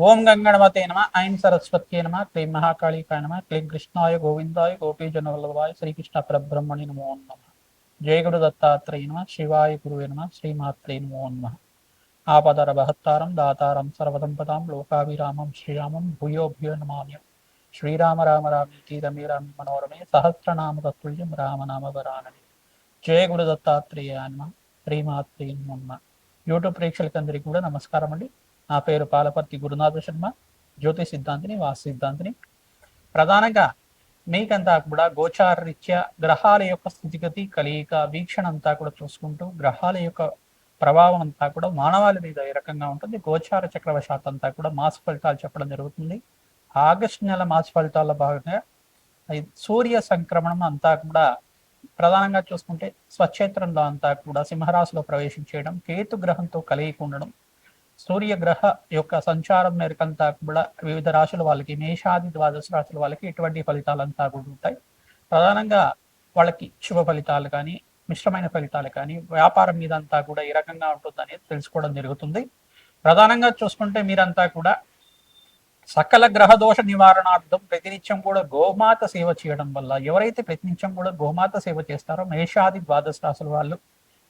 ఓం గంగణమతే నమ ఐం సరస్వత్యే నమ క్లీం మహాకాళీకాయ నమ క్లీం కృష్ణాయ గోవిందాయ గోపీజనవల్లభాయ శ్రీకృష్ణ పరబ్రహ్మణి నమో నమ. జయ గురు దత్తాత్రేయ నమ శివాయ గురువే నమ శ్రీమాత్రే నమో నమ. ఆపదర బహత్తారం దాతారం సర్వదంపదాం లోకాభిరామం శ్రీరామం భూయో భూయో నమామ్యం. శ్రీరామ రామ రామేతి రమే రామే మనోరమే సహస్రనామ తత్తుల్యం రామనామ వరాననే. జయ గురు దత్తాత్రేయ నమ శ్రీమాత్రే నమో. యూట్యూబ్ ప్రేక్షకులందరికీ కూడా నమస్కారం అండి. నా పేరు పాలపర్తి గురునాథ శర్మ, జ్యోతి సిద్ధాంతిని, వాస్తు సిద్ధాంతిని. ప్రధానంగా మీకంతా కూడా గోచార రీత్యా గ్రహాల యొక్క స్థితిగతి కలయిక వీక్షణ అంతా కూడా చూసుకుంటూ గ్రహాల యొక్క ప్రభావం అంతా కూడా మానవాళి మీద ఏ రకంగా ఉంటుంది, గోచార చక్రవశాత్ అంతా కూడా మాస ఫలితాలు చెప్పడం జరుగుతుంది. ఆగస్టు నెల మాస ఫలితాల్లో భాగంగా సూర్య సంక్రమణం అంతా కూడా ప్రధానంగా చూసుకుంటే స్వక్షేత్రంలో అంతా కూడా సింహరాశిలో ప్రవేశం చేయడం, కేతు గ్రహంతో కలయిక ఉండడం, సూర్యగ్రహ యొక్క సంచారం మేరకంతా కూడా వివిధ రాశుల వాళ్ళకి, మేషాది ద్వాదశ రాశుల వాళ్ళకి ఇటువంటి ఫలితాలంతా కూడా ఉంటాయి. ప్రధానంగా వాళ్ళకి శుభ ఫలితాలు కానీ మిశ్రమైన ఫలితాలు కానీ వ్యాపారం మీద అంతా కూడా ఏ రకంగా ఉంటుందనేది తెలుసుకోవడం జరుగుతుంది. ప్రధానంగా చూసుకుంటే మీరంతా కూడా సకల గ్రహ దోష నివారణార్థం ప్రతినిత్యం కూడా గోమాత సేవ చేయడం వల్ల, ఎవరైతే ప్రతినిత్యం కూడా గోమాత సేవ చేస్తారో మేషాది ద్వాదశ రాశుల వాళ్ళు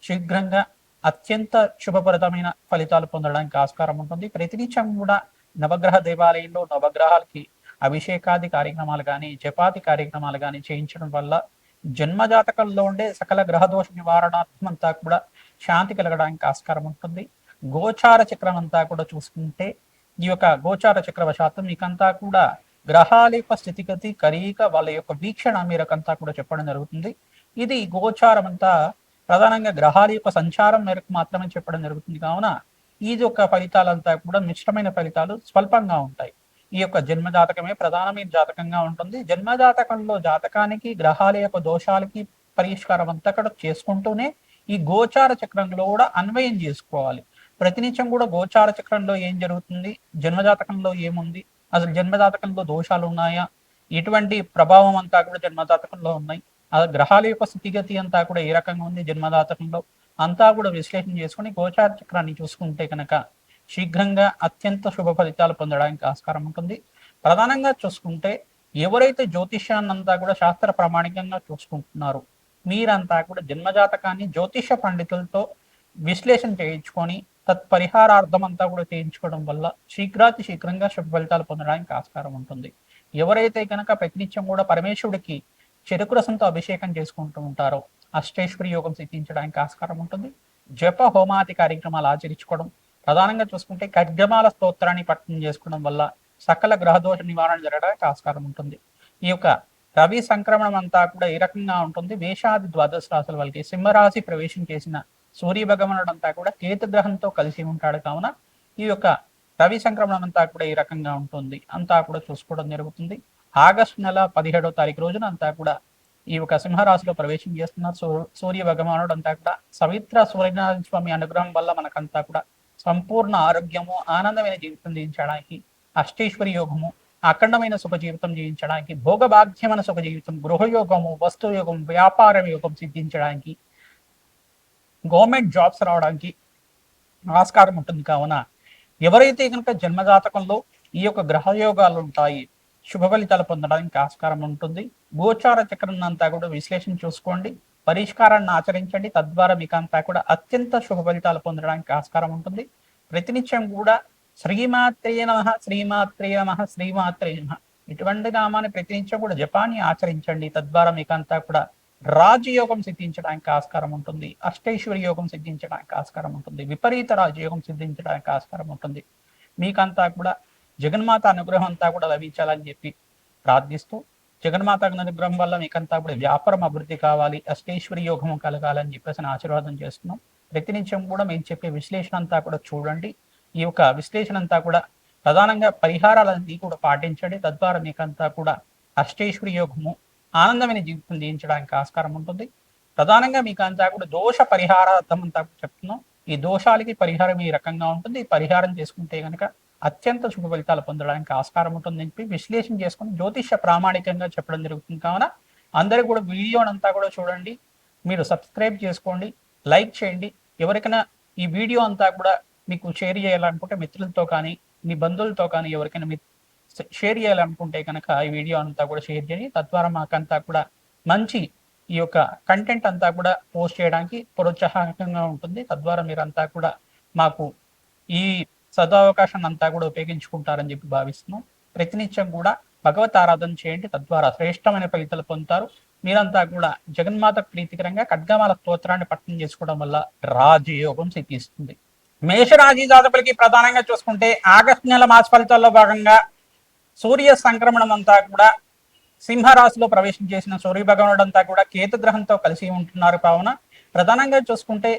శీఘ్రంగా అత్యంత శుభప్రదమైన ఫలితాలు పొందడానికి ఆస్కారం ఉంటుంది. ప్రతినిత్యం కూడా నవగ్రహ దేవాలయంలో నవగ్రహాలకి అభిషేకాది కార్యక్రమాలు కానీ జపాది కార్యక్రమాలు కానీ చేయించడం వల్ల జన్మజాతకంలో ఉండే సకల గ్రహదోష నివారణాత్మం అంతా కూడా శాంతి కలగడానికి ఆస్కారం ఉంటుంది. గోచార చక్రం అంతా కూడా చూసుకుంటే ఈ యొక్క గోచార చక్రవశాతం మీకంతా కూడా గ్రహాల యొక్క స్థితిగతి కలయిక వాళ్ళ యొక్క వీక్షణ మీరకంతా కూడా చెప్పడం జరుగుతుంది. ఇది గోచారం అంతా ప్రధానంగా గ్రహాల యొక్క సంచారం మేరకు మాత్రమే చెప్పడం జరుగుతుంది. కావున ఈ యొక్క ఫలితాలంతా కూడా మిశ్రమైన ఫలితాలు స్వల్పంగా ఉంటాయి. ఈ యొక్క జన్మజాతకమే ప్రధానమైన జాతకంగా ఉంటుంది. జన్మజాతకంలో జాతకానికి గ్రహాల యొక్క దోషాలకి పరిష్కారం అంతా కూడా చేసుకుంటూనే ఈ గోచార చక్రంలో కూడా అన్వయం చేసుకోవాలి. ప్రతినిత్యం కూడా గోచార చక్రంలో ఏం జరుగుతుంది, జన్మజాతకంలో ఏముంది, అసలు జన్మజాతకంలో దోషాలు ఉన్నాయా, ఎటువంటి ప్రభావం అంతా కూడా జన్మజాతకంలో ఉన్నాయి, ఆ గ్రహాల యొక్క స్థితిగతి అంతా కూడా ఏ రకంగా ఉంది జన్మజాతకంలో అంతా కూడా విశ్లేషణ చేసుకుని గోచార చక్రాన్ని చూసుకుంటే కనుక శీఘ్రంగా అత్యంత శుభ ఫలితాలు పొందడానికి ఆస్కారం ఉంటుంది. ప్రధానంగా చూసుకుంటే ఎవరైతే జ్యోతిష్యాన్ని అంతా కూడా శాస్త్ర ప్రామాణికంగా చూసుకుంటున్నారో మీరంతా కూడా జన్మజాతకాన్ని జ్యోతిష పండితులతో విశ్లేషణ చేయించుకొని తత్పరిహారార్థం అంతా కూడా చేయించుకోవడం వల్ల శీఘ్రంగా శుభ ఫలితాలు పొందడానికి ఆస్కారం ఉంటుంది. ఎవరైతే కనుక ప్రతినిత్యం కూడా పరమేశ్వరుడికి చెరుకు రసంతో అభిషేకం చేసుకుంటూ ఉంటారో అష్టేశ్వరి యోగం సిద్ధించడానికి ఆస్కారం ఉంటుంది. జప హోమాది కార్యక్రమాలు ఆచరించుకోవడం, ప్రధానంగా చూసుకుంటే ఖడ్గమాల స్తోత్రాన్ని పఠనం చేసుకోవడం వల్ల సకల గ్రహదోష నివారణ జరగడానికి ఆస్కారం ఉంటుంది. ఈ యొక్క రవి సంక్రమణం అంతా కూడా ఏ రకంగా ఉంటుంది, మేషాది ద్వాదశ రాశుల వాళ్ళకి సింహరాశి ప్రవేశం చేసిన సూర్య భగవానుడు అంతా కూడా కేతు గ్రహంతో కలిసి ఉంటాడు. కావున ఈ యొక్క రవి సంక్రమణం అంతా కూడా ఈ రకంగా ఉంటుంది అంతా కూడా చూసుకోవడం జరుగుతుంది. ఆగస్టు నెల 17వ తారీఖు రోజున అంతా కూడా ఈ యొక్క సింహరాశిలో ప్రవేశం చేస్తున్నారు సూర్య భగవానుడు అంతా కూడా. సవిత్ర సూర్యనారాయణ స్వామి అనుగ్రహం వల్ల మనకంతా కూడా సంపూర్ణ ఆరోగ్యము, ఆనందమైన జీవితం జీవించడానికి, అష్టేశ్వరి యోగము, అఖండమైన సుఖ జీవితం జీవించడానికి, భోగభాగ్యమైన సుఖ జీవితం, గృహయోగము, వస్తుయోగం, వ్యాపార యోగం సిద్ధించడానికి, గవర్నమెంట్ జాబ్స్ రావడానికి ఆస్కారం ఉంటుంది. కావున ఎవరైతే కనుక జన్మజాతకంలో ఈ యొక్క గ్రహయోగాలు ఉంటాయి శుభ ఫలితాలు పొందడానికి ఆస్కారం ఉంటుంది. గోచార చక్రం అంతా కూడా విశ్లేషణ చూసుకోండి, పరిష్కారాన్ని ఆచరించండి. తద్వారా మీకు అంతా కూడా అత్యంత శుభ ఫలితాలు పొందడానికి ఆస్కారం ఉంటుంది. ప్రతినిత్యం కూడా శ్రీమాత్రే నమః శ్రీమాత్రే నమః శ్రీమాత్రే నమః ఇటువంటి నామాన్ని ప్రతినిత్యం కూడా జపాన్ని ఆచరించండి. తద్వారా మీకు అంతా కూడా రాజయోగం సిద్ధించడానికి ఆస్కారం ఉంటుంది, అష్టైశ్వర్య యోగం సిద్ధించడానికి ఆస్కారం ఉంటుంది, విపరీత రాజయోగం సిద్ధించడానికి ఆస్కారం ఉంటుంది. మీకంతా కూడా జగన్మాత అనుగ్రహం అంతా కూడా లభించాలని చెప్పి ప్రార్థిస్తూ, జగన్మాత అనుగ్రహం వల్ల మీకంతా కూడా వ్యాపారం అభివృద్ధి కావాలి, అష్టైశ్వర్య యోగం కలగాలని చెప్పేసి ఆశీర్వాదం చేస్తున్నాం. ప్రతినిత్యం కూడా మేము చెప్పే విశ్లేషణ అంతా కూడా చూడండి. ఈ యొక్క విశ్లేషణ అంతా కూడా ప్రధానంగా పరిహారాలన్నీ కూడా పాటించండి. తద్వారా మీకంతా కూడా అష్టైశ్వర్య యోగము, ఆనందమైన జీవితం జీవించడానికి ఆస్కారం ఉంటుంది. ప్రధానంగా మీకు అంతా కూడా దోష పరిహారార్థం అంతా చెప్తున్నాం. ఈ దోషాలకి పరిహారం ఈ రకంగా ఉంటుంది. పరిహారం చేసుకుంటే కనుక అత్యంత శుభ ఫలితాలు పొందడానికి ఆస్కారం ఉంటుందని చెప్పి విశ్లేషణ చేసుకుని జ్యోతిష ప్రామాణికంగా చెప్పడం జరుగుతుంది. కావున అందరూ కూడా వీడియోనంతా కూడా చూడండి, మీరు సబ్స్క్రైబ్ చేసుకోండి, లైక్ చేయండి. ఎవరికైనా ఈ వీడియో అంతా కూడా మీకు షేర్ చేయాలనుకుంటే మిత్రులతో కానీ మీ బంధువులతో కానీ ఎవరికైనా మీరు షేర్ చేయాలనుకుంటే కనుక ఈ వీడియో అంతా కూడా షేర్ చేయండి. తద్వారా మాకంతా కూడా మంచి ఈ యొక్క కంటెంట్ అంతా కూడా పోస్ట్ చేయడానికి ప్రోత్సాహకంగా ఉంటుంది. తద్వారా మీరంతా కూడా మాకు ఈ సదవకాశాన్ని అంతా కూడా ఉపయోగించుకుంటారని చెప్పి భావిస్తున్నాం. ప్రతినిత్యం కూడా భగవత్ ఆరాధన చేయండి. తద్వారా శ్రేష్టమైన ఫలితాలు పొందుతారు. మీరంతా కూడా జగన్మాత ప్రీతికరంగా ఖడ్గమాల స్తోత్రాన్ని పఠనం చేసుకోవడం వల్ల రాజయోగం సిద్ధిస్తుంది. మేషరాశి జాతకులకి ప్రధానంగా చూసుకుంటే ఆగస్టు నెల మాస ఫలితాల్లో భాగంగా సూర్య సంక్రమణం అంతా కూడా సింహరాశిలో ప్రవేశం చేసిన సూర్య భగవానుడు అంతా కూడా కేతు గ్రహంతో కలిసి ఉంటున్నారు. కావున ప్రధానంగా చూసుకుంటే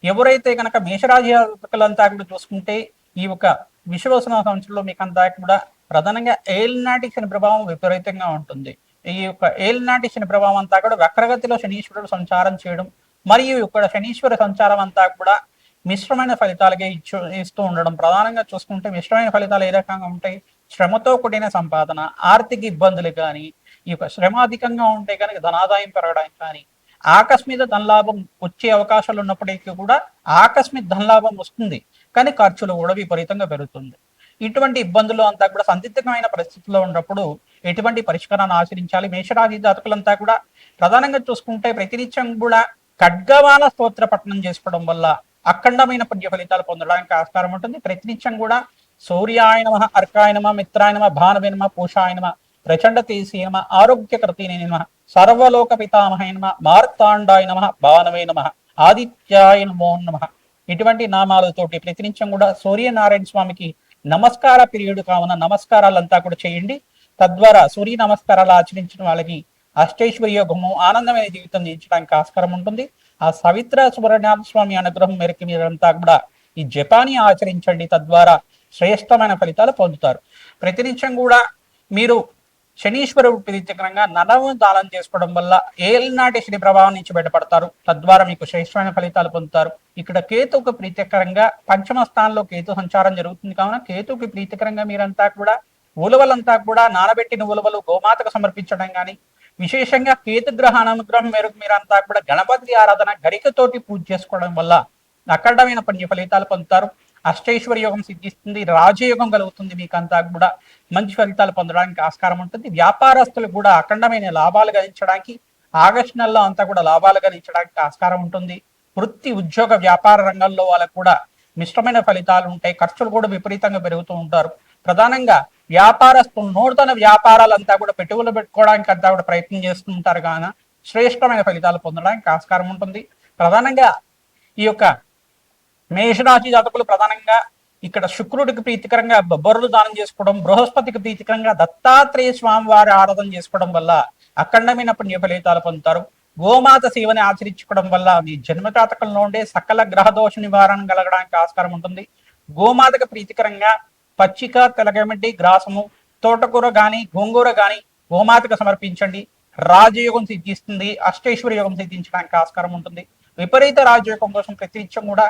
ఎవరైతే కనుక మేషరాశి జాతకులంతా కూడా చూసుకుంటే ఈ యొక్క విశ్వవసన సంవత్సరంలో మీకంతా కూడా ప్రధానంగా ఏలినాటి శని ప్రభావం విపరీతంగా ఉంటుంది. ఈ యొక్క ఏలినాటి శని ప్రభావం అంతా కూడా వక్రగతిలో శనీశ్వరుడు సంచారం చేయడం మరియు ఇక్కడ శనీశ్వర సంచారం అంతా కూడా మిశ్రమైన ఫలితాలుగా ఇస్తూ ఉండడం. ప్రధానంగా చూసుకుంటే మిశ్రమైన ఫలితాలు ఏ రకంగా ఉంటాయి? శ్రమతో కూడిన సంపాదన, ఆర్థిక ఇబ్బందులు కానీ, ఈ యొక్క శ్రమ అధికంగా ఉంటే కనుక ధనాదాయం పెరగడానికి కానీ, ఆకస్మిక ధనలాభం వచ్చే అవకాశాలు ఉన్నప్పటికీ కూడా ఆకస్మిక ధనలాభం వస్తుంది, కానీ ఖర్చులు కూడా విపరీతంగా పెరుగుతుంది. ఇటువంటి ఇబ్బందులు అంతా కూడా సందిగ్ధమైన పరిస్థితుల్లో ఉన్నప్పుడు ఎటువంటి పరిష్కారాన్ని ఆచరించాలి? మేషరాశి జాతకులంతా కూడా ప్రధానంగా చూసుకుంటే ప్రతినిత్యం కూడా ఖడ్గమాల స్తోత్ర పఠనం చేసుకోవడం వల్ల అఖండమైన పుణ్య ఫలితాలు పొందడానికి ఆస్కారం ఉంటుంది. ప్రతినిత్యం కూడా సూర్యాయ నమః, అర్కాయ నమః, మిత్రాయ నమః, భానవే నమః, పూషాయ నమః, ప్రచండ తేజసే నమః, ఆరోగ్యకర్తనే నమః, సర్వలోక పితామహాయ నమః, మార్తాండాయ నమః, భానవే నమః, ఆదిత్యాయ నమో నమః ఇటువంటి నామాలతోటి ప్రతినిత్యం కూడా సూర్యనారాయణ స్వామికి నమస్కార పీరియడ్ కావున నమస్కారాలంతా కూడా చేయండి. తద్వారా సూర్య నమస్కారాలు ఆచరించిన వాళ్ళకి అష్టైశ్వర్యోగము, ఆనందమైన జీవితం జీవించడానికి ఆస్కారం ఉంటుంది. ఆ సవిత్ర సుబ్రహ్మణ్య స్వామి అనుగ్రహం మేరకు మీరంతా కూడా ఈ జపాన్ని ఆచరించండి. తద్వారా శ్రేష్టమైన ఫలితాలు పొందుతారు. ప్రతినిత్యం కూడా మీరు శనీశ్వరుడు ప్రీతికరంగా ననవు దానం చేసుకోవడం వల్ల ఏలినాటి శని ప్రభావం నుంచి బయటపడతారు. తద్వారా మీకు శ్రేష్టమైన ఫలితాలు పొందుతారు. ఇక్కడ కేతువుకు ప్రీతికరంగా పంచమ స్థానంలో కేతు సంచారం జరుగుతుంది. కావున కేతువుకి ప్రీతికరంగా మీరంతా కూడా ఉలవలంతా కూడా నానబెట్టిన ఉలవలు గోమాతకు సమర్పించడం కానీ, విశేషంగా కేతుగ్రహ అనుగ్రహం మేరకు మీరంతా కూడా గణపతి ఆరాధన గరికతోటి పూజ చేసుకోవడం వల్ల అఖండమైన పుణ్య ఫలితాలు పొందుతారు. అష్టైశ్వర్యోగం సిద్ధిస్తుంది, రాజయోగం కలుగుతుంది. మీకంతా కూడా మంచి ఫలితాలు పొందడానికి ఆస్కారం ఉంటుంది. వ్యాపారస్తులు కూడా అఖండమైన లాభాలు గణించడానికి ఆగస్టు నెలలో అంతా కూడా లాభాలు గణించడానికి ఆస్కారం ఉంటుంది. వృత్తి, ఉద్యోగ, వ్యాపార రంగంలో వాళ్ళకు కూడా మిశ్రమైన ఫలితాలు ఉంటాయి. ఖర్చులు కూడా విపరీతంగా పెరుగుతూ ఉంటారు. ప్రధానంగా వ్యాపారస్తులు నూతన వ్యాపారాలంతా కూడా పెట్టుబడులు పెట్టుకోవడానికి అంతా కూడా ప్రయత్నం చేస్తుంటారు. కావున శ్రేష్టమైన ఫలితాలు పొందడానికి ఆస్కారం ఉంటుంది. ప్రధానంగా ఈ యొక్క మేషరాశి జాతకులు ప్రధానంగా ఇక్కడ శుక్రుడికి ప్రీతికరంగా బొబ్బర్లు దానం చేసుకోవడం, బృహస్పతికి ప్రీతికరంగా దత్తాత్రేయ స్వామి వారి ఆరాధన చేసుకోవడం వల్ల అఖండమైన పుణ్య ఫలితాలు పొందుతారు. గోమాత సేవని ఆచరించుకోవడం వల్ల మీ జన్మజాతకంలో ఉండే సకల గ్రహ దోష నివారణ కలగడానికి ఆస్కారం ఉంటుంది. గోమాతకు ప్రీతికరంగా పచ్చిక, తెలగమిడ్డి, గ్రాసము, తోటకూర గాని, గోంగూర గాని గోమాతకు సమర్పించండి. రాజయోగం సిద్ధిస్తుంది. అష్టైశ్వర్య యోగం సిద్ధించడానికి ఆస్కారం ఉంటుంది. విపరీత రాజయోగం కోసం ప్రతినిత్యం కూడా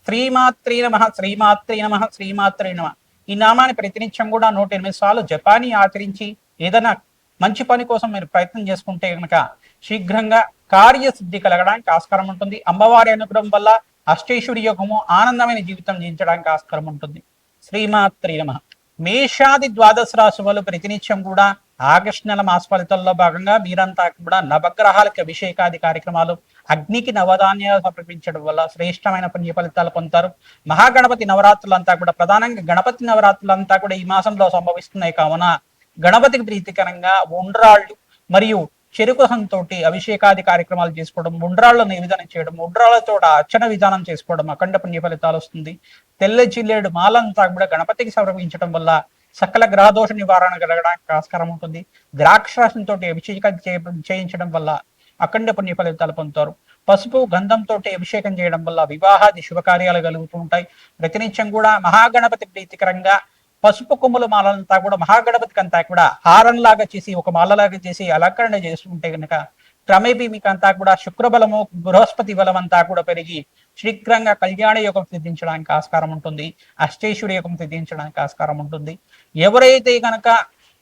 శ్రీమాత్రే నమః, శ్రీమాత్రే నమః, శ్రీమాత్రే నమః ఈ నామాన్ని ప్రతినిత్యం కూడా 108 సార్లు జపాన్ని ఆచరించి ఏదైనా మంచి పని కోసం మీరు ప్రయత్నం చేసుకుంటే కనుక శీఘ్రంగా కార్యసిద్ధి కలగడానికి ఆస్కారం ఉంటుంది. అమ్మవారి అనుగ్రహం వల్ల అష్టైశ్వర్య యోగము, ఆనందమైన జీవితం జీవించడానికి ఆస్కారం ఉంటుంది. శ్రీమాత్రే నమః. మేషాది ద్వాదశ రాశి వాళ్ళు ప్రతినిత్యం కూడా ఆగస్టు నెల మాస ఫలితాల్లో భాగంగా మీరంతా కూడా నవగ్రహాలకి అభిషేకాది కార్యక్రమాలు, అగ్నికి నవధాన్యాలు సమర్పించడం వల్ల శ్రేష్టమైన పుణ్య ఫలితాలు పొందుతారు. మహాగణపతి నవరాత్రులంతా కూడా ప్రధానంగా గణపతి నవరాత్రులంతా కూడా ఈ మాసంలో సంభవిస్తున్నాయి. కావున గణపతికి ప్రీతికరంగా ఉండ్రాళ్ళు మరియు చెరుకు సంతోటి అభిషేకాది కార్యక్రమాలు చేసుకోవడం, ఉండ్రాళ్ళు నివేదన చేయడం, ఉండ్రాళ్లతో అర్చన విధానం చేసుకోవడం అఖండ పుణ్య ఫలితాలు వస్తుంది. తెల్ల జిల్లేడు మాలంతా కూడా గణపతికి సమర్పించడం వల్ల సకల గ్రహదోష నివారణ కలగడానికి ఆస్కారం ఉంటుంది. ద్రాక్షరసంతో అభిషేకం చేయించడం వల్ల అఖండ పుణ్య ఫలితాలు పొందుతారు. పసుపు, గంధంతో అభిషేకం చేయడం వల్ల వివాహాది శుభకార్యాలు కలుగుతూ ఉంటాయి. ప్రతినిత్యం కూడా మహాగణపతి ప్రీతికరంగా పసుపు కొమ్ముల మాలంతా కూడా మహాగణపతికి అంతా కూడా హారంలాగా చేసి ఒక మాలలాగా చేసి అలంకరణ చేస్తుంటే కనుక క్రమేపీ మీకు అంతా కూడా శుక్రబలము, బృహస్పతి బలం అంతా కూడా పెరిగి శీఘ్రంగా కళ్యాణ యోగం సిద్ధించడానికి ఆస్కారం ఉంటుంది. అష్టైశ్వర్య యోగం సిద్ధించడానికి ఆస్కారం ఉంటుంది. ఎవరైతే కనుక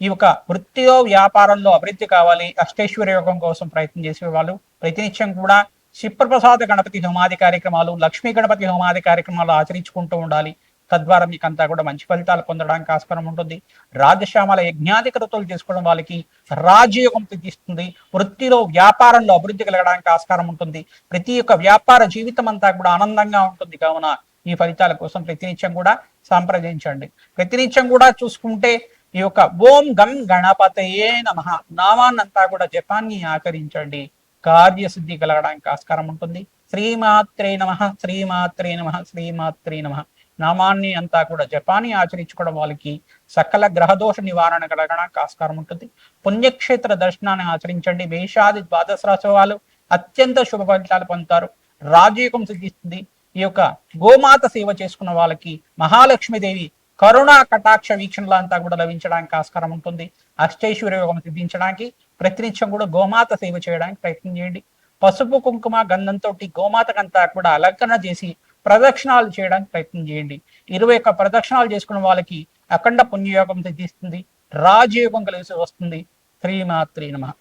ఈ యొక్క వృత్తిలో, వ్యాపారంలో అభివృద్ధి కావాలి, అష్టైశ్వర్య యోగం కోసం ప్రయత్నం చేసే వాళ్ళు ప్రతినిత్యం కూడా శిప్రప్రసాద గణపతి హోమాది కార్యక్రమాలు, లక్ష్మీ గణపతి హోమాది కార్యక్రమాలు ఆచరించుకుంటూ ఉండాలి. తద్వారా మీకు అంతా కూడా మంచి ఫలితాలు పొందడానికి ఆస్కారం ఉంటుంది. రాజశ్యామల యజ్ఞాది కృతులు చేసుకోవడం వాళ్ళకి రాజయోగం సిద్ధిస్తుంది. వృత్తిలో వ్యాపారంలో అభివృద్ధి కలగడానికి ఆస్కారం ఉంటుంది. ప్రతి ఒక్క వ్యాపార జీవితం అంతా కూడా ఆనందంగా ఉంటుంది. కావున ఈ ఫలితాల కోసం ప్రతినిత్యం కూడా సంప్రదించండి. ప్రతినిత్యం కూడా చూసుకుంటే ఈ యొక్క ఓం గం గణపతయే నమః నామాన్నంతా కూడా జపాన్ని ఆచరించండి. కార్యసిద్ధి కలగడానికి ఆస్కారం ఉంటుంది. శ్రీమాత్రే నమః, శ్రీమాత్రే నమః, శ్రీమాత్రే నమః నామాన్ని అంతా కూడా జపాన్ని ఆచరించుకోవడం వాళ్ళకి సకల గ్రహదోష నివారణ కలగడానికి ఆస్కారం ఉంటుంది. పుణ్యక్షేత్ర దర్శనాన్ని ఆచరించండి. మేషాది ద్వాదశ రాశి వాళ్ళు అత్యంత శుభ ఫలితాలు పొందుతారు. రాజయోగం సిద్ధిస్తుంది. ఈ యొక్క గోమాత సేవ చేసుకున్న వాళ్ళకి మహాలక్ష్మీదేవి కరుణా కటాక్ష వీక్షణలు అంతా కూడా లభించడానికి ఆస్కారం ఉంటుంది. అష్టైశ్వర్య యోగం సిద్ధించడానికి ప్రతినిత్యం కూడా గోమాత సేవ చేయడానికి ప్రయత్నం చేయండి. పసుపు కుంకుమ గంధంతో గోమాతకంతా కూడా అలంకరణ చేసి ప్రదక్షిణాలు చేయడానికి ప్రయత్నం చేయండి. 21 ప్రదక్షిణాలు చేసుకున్న వాళ్ళకి అఖండ పుణ్యయోగం సిద్ధిస్తుంది. రాజయోగం కలిసి వస్తుంది. శ్రీమాత్రే నమః.